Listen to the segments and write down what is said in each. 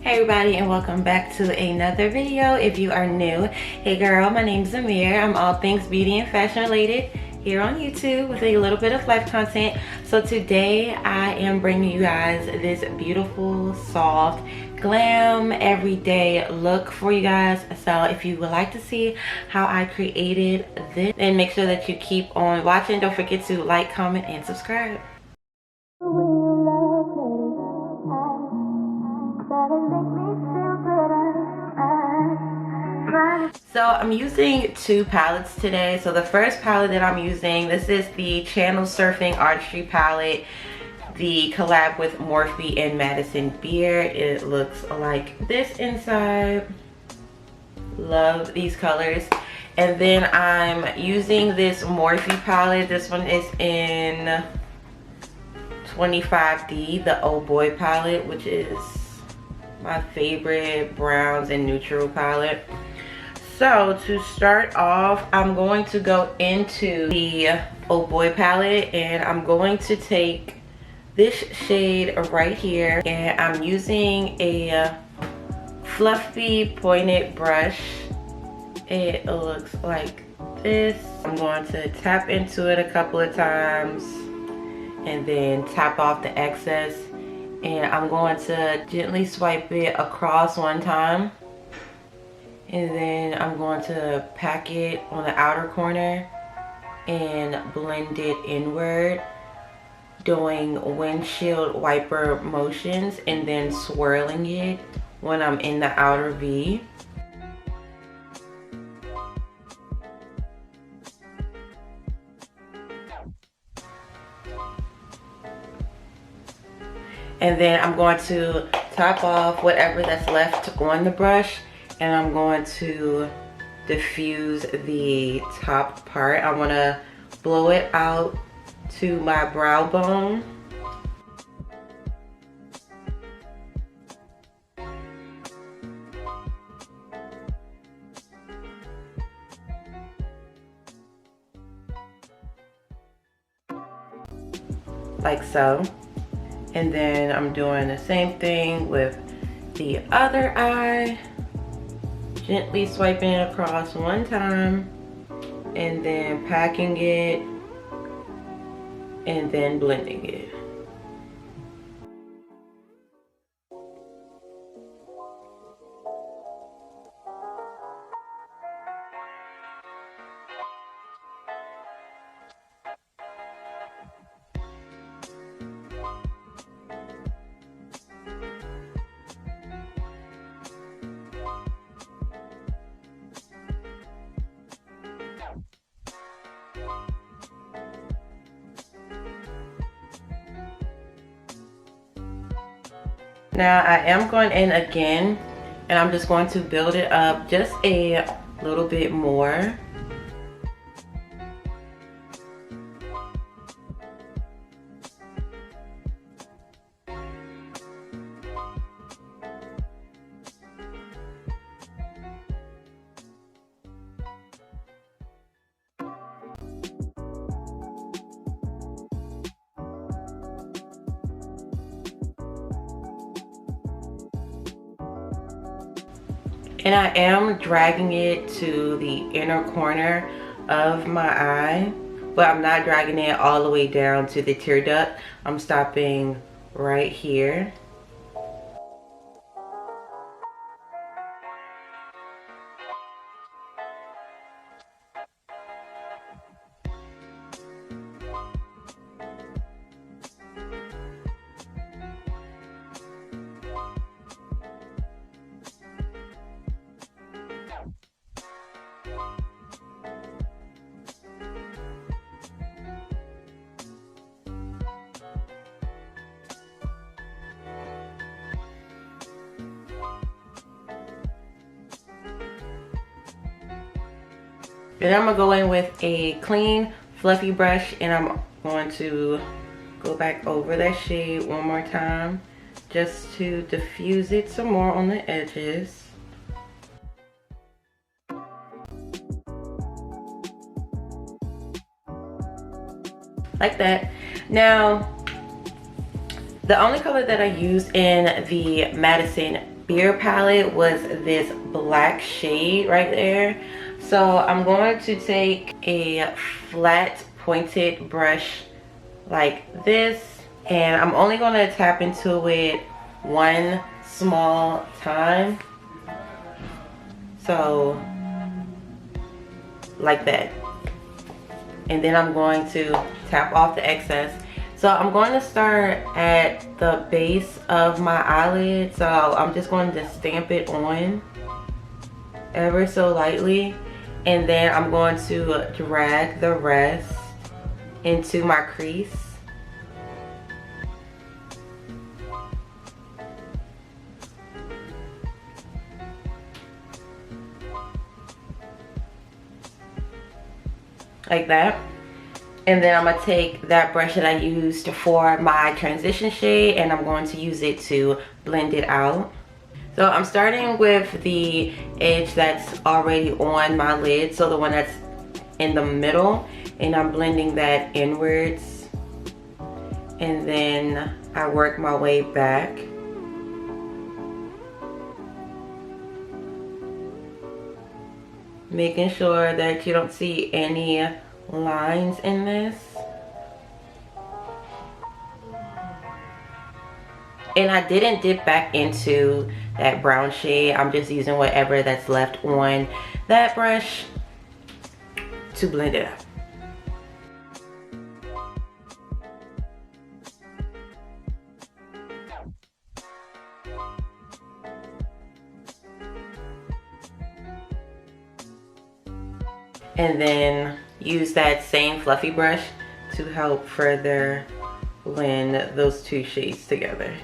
Hey everybody, and welcome back to another video. If you are new, hey girl, my name's Amir. I'm all things beauty and fashion related here on YouTube with a little bit of life content. So today I am bringing you guys this beautiful, soft, glam, everyday look for you guys. So if you would like to see how I created this, then make sure that you keep on watching. Don't forget to like, comment, and subscribe. So I'm using two palettes today. So the first palette that I'm using, this is the Channel Surfing Artistry palette, the collab with Morphe and Madison Beer. It looks like this inside. Love these colors. And then I'm using this Morphe palette. This one is in 25D, the Oh Boy palette, which is my favorite browns and neutral palette. So to start off, I'm going to go into the Oh Boy palette, and I'm going to take this shade right here, and I'm using a fluffy pointed brush. It looks like this. I'm going to tap into it a couple of times and then tap off the excess, and I'm going to gently swipe it across one time. And then I'm going to pack it on the outer corner and blend it inward, doing windshield wiper motions and then swirling it when I'm in the outer V. And then I'm going to top off whatever that's left on the brush, and I'm going to diffuse the top part. I want to blow it out to my brow bone. Like so. And then I'm doing the same thing with the other eye. Gently swiping it across one time and then packing it and then blending it. Now I am going in again, and I'm just going to build it up just a little bit more. And I am dragging it to the inner corner of my eye, but I'm not dragging it all the way down to the tear duct. I'm stopping right here. Then I'm gonna go in with a clean, fluffy brush, and I'm going to go back over that shade one more time just to diffuse it some more on the edges. Like that. Now, the only color that I use in the Madison beer palette was this black shade right there. So I'm going to take a flat pointed brush like this, and I'm only going to tap into it one small time. So like that. And then I'm going to tap off the excess. So I'm going to start at the base of my eyelid. So I'm just going to stamp it on ever so lightly. And then I'm going to drag the rest into my crease. Like that. And then I'm going to take that brush that I used for my transition shade, and I'm going to use it to blend it out. So I'm starting with the edge that's already on my lid, so the one that's in the middle, and I'm blending that inwards. And then I work my way back. Making sure that you don't see any lines in this. And I didn't dip back into that brown shade. I'm just using whatever that's left on that brush to blend it out. And then use that same fluffy brush to help further blend those two shades together.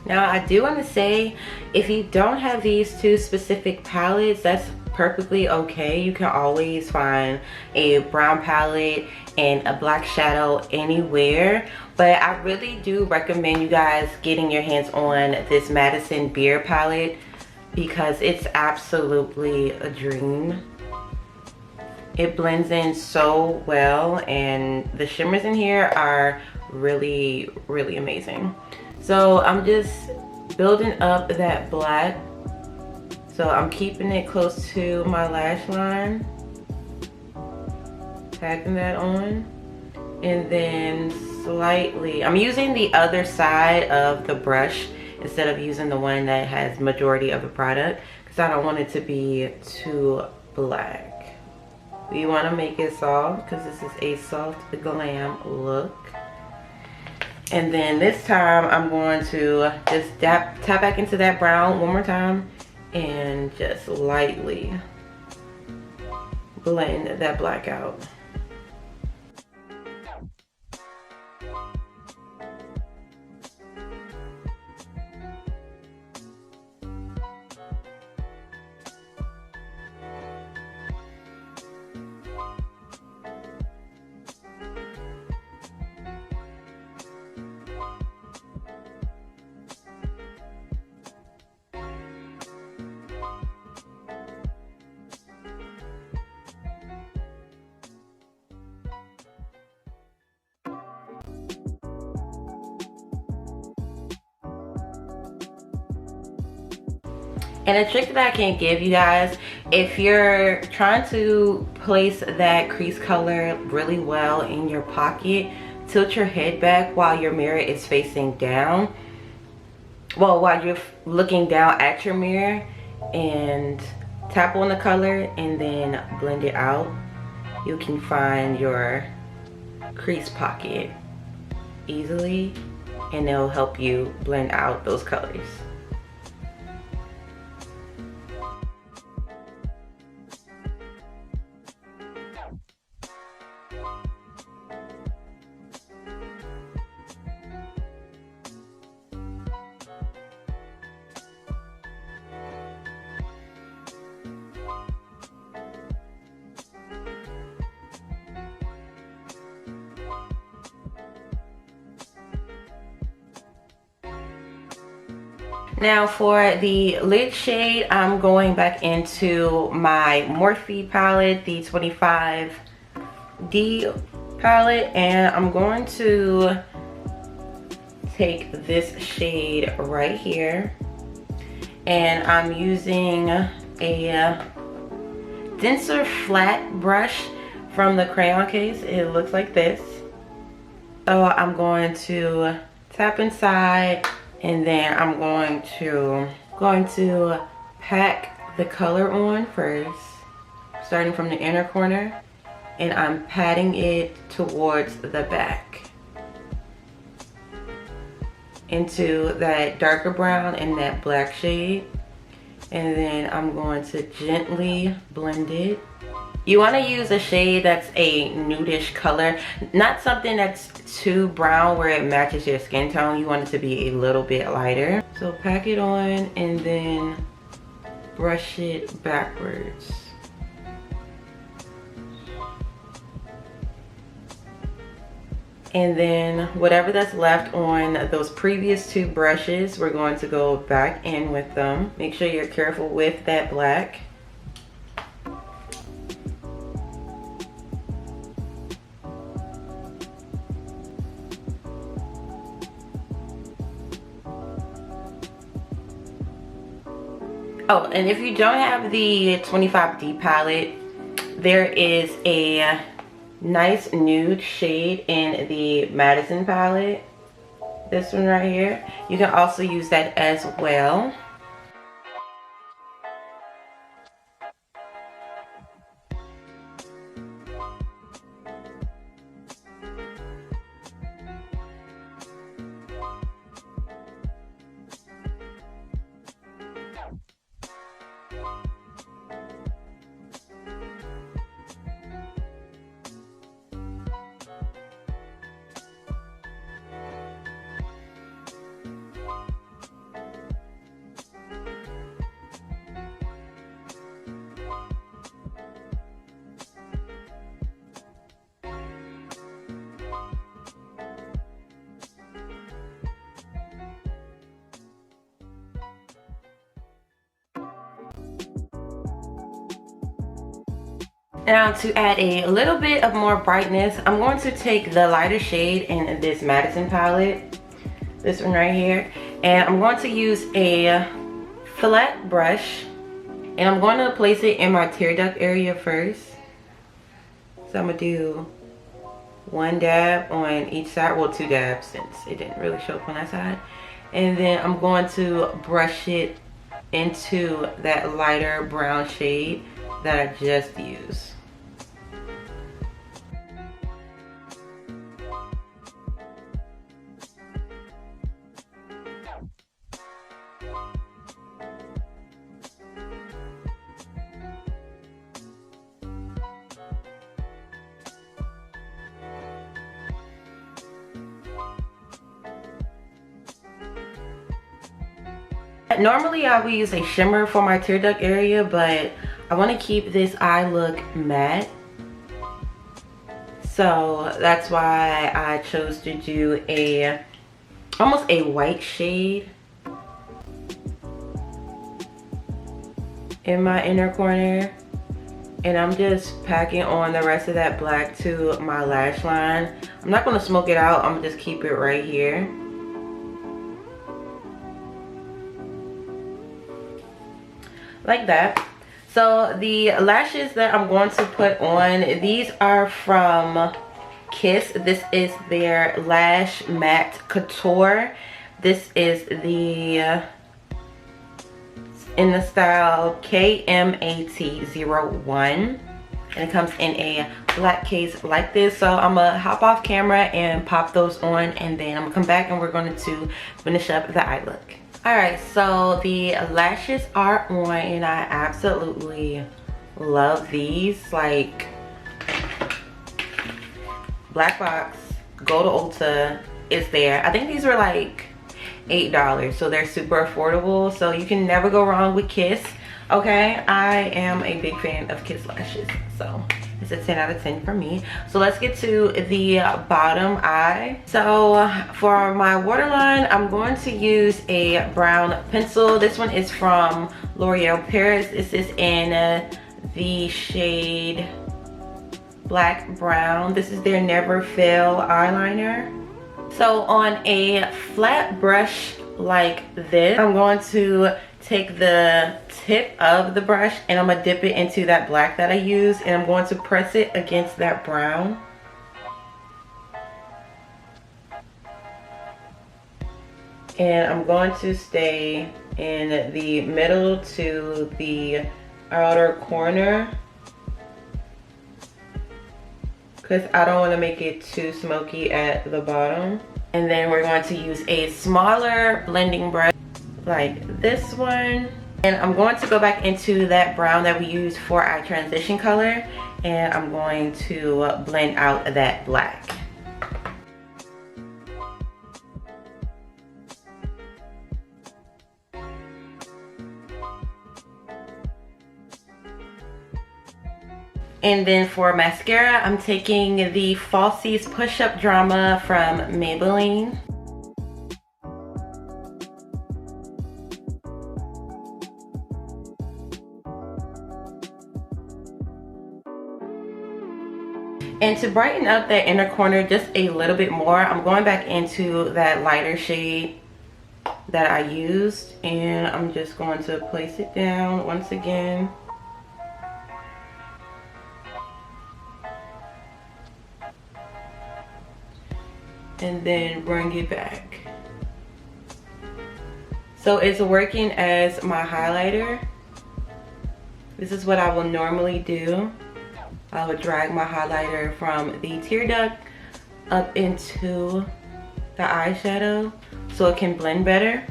Now I do want to say, if you don't have these two specific palettes, that's perfectly okay. You can always find a brown palette and a black shadow anywhere. But I really do recommend you guys getting your hands on this Madison Beer palette because it's absolutely a dream. It blends in so well, and the shimmers in here are really, really amazing. So I'm just building up that black. So I'm keeping it close to my lash line. Tacking that on. And then slightly, I'm using the other side of the brush instead of using the one that has majority of the product, because I don't want it to be too black. We want to make it soft because this is a soft glam look. And then this time I'm going to just tap back into that brown one more time and just lightly blend that black out. And a trick that I can give you guys, if you're trying to place that crease color really well in your pocket, tilt your head back while your mirror is facing down. Well, while you're looking down at your mirror, and tap on the color and then blend it out, you can find your crease pocket easily, and it'll help you blend out those colors. Now for the lid shade, I'm going back into my Morphe palette, the 25D palette, and I'm going to take this shade right here, and I'm using a denser flat brush from the crayon case. It looks like this. So I'm going to tap inside, and then I'm going to pack the color on first, starting from the inner corner, and I'm patting it towards the back into that darker brown and that black shade, and then I'm going to gently blend it. You want to use a shade that's a nudish color, not something that's too brown where it matches your skin tone. You want it to be a little bit lighter. So pack it on and then brush it backwards. And then whatever that's left on those previous two brushes, we're going to go back in with them. Make sure you're careful with that black. Oh, and if you don't have the 25D palette, there is a nice nude shade in the Madison palette. This one right here. You can also use that as well. Now to add a little bit of more brightness, I'm going to take the lighter shade in this Madison palette, this one right here, and I'm going to use a flat brush, and I'm going to place it in my tear duct area first. So I'm going to do one dab on each side, well, two dabs since it didn't really show up on that side, and then I'm going to brush it into that lighter brown shade that I just used. Normally I would use a shimmer for my tear duct area, but I want to keep this eye look matte. So that's why I chose to do almost a white shade in my inner corner. And I'm just packing on the rest of that black to my lash line. I'm not going to smoke it out. I'm going to just keep it right here. Like that. So the lashes that I'm going to put on, these are from Kiss. This is their Lash Matte Couture. This is the in the style KMAT01. And it comes in a black case like this. So I'm gonna hop off camera and pop those on, and then I'm gonna come back and we're going to finish up the eye look. Alright, so the lashes are on and I absolutely love these. Like, black box, go to Ulta, it's there. I think these were like $8, so they're super affordable. So you can never go wrong with Kiss. Okay, I am a big fan of Kiss lashes, so it's a 10 out of 10 for me. So let's get to the bottom eye. So for my waterline, I'm going to use a brown pencil. This one is from L'Oreal Paris. This is in the shade Black Brown. This is their Never Fail eyeliner. So on a flat brush like this, I'm going to take the tip of the brush and I'm gonna dip it into that black that I used, and I'm going to press it against that brown. And I'm going to stay in the middle to the outer corner because I don't want to make it too smoky at the bottom. And then we're going to use a smaller blending brush like this one, and I'm going to go back into that brown that we used for our transition color, and I'm going to blend out that black. And then for mascara, I'm taking the Falsies Push Up Drama from Maybelline. And to brighten up that inner corner just a little bit more, I'm going back into that lighter shade that I used, and I'm just going to place it down once again. And then bring it back. So it's working as my highlighter. This is what I will normally do. I would drag my highlighter from the tear duct up into the eyeshadow so it can blend better.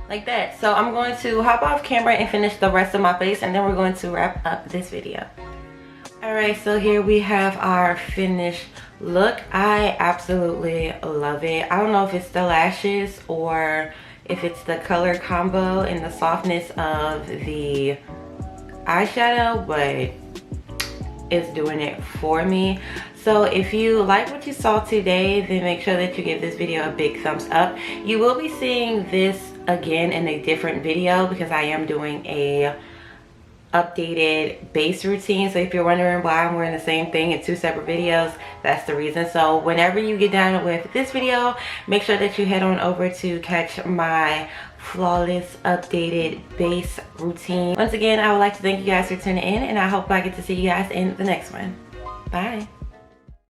Like that. So I'm going to hop off camera and finish the rest of my face, and then we're going to wrap up this video. Alright, so here we have our finished look. I absolutely love it. I don't know if it's the lashes or if it's the color combo and the softness of the eyeshadow, but it's doing it for me. So if you like what you saw today, then make sure that you give this video a big thumbs up. You will be seeing this again in a different video because I am doing a updated base routine. So if you're wondering why I'm wearing the same thing in two separate videos, that's the reason. So whenever you get done with this video, make sure that you head on over to catch my flawless updated base routine. Once again, I would like to thank you guys for tuning in, and I hope I get to see you guys in the next one. Bye.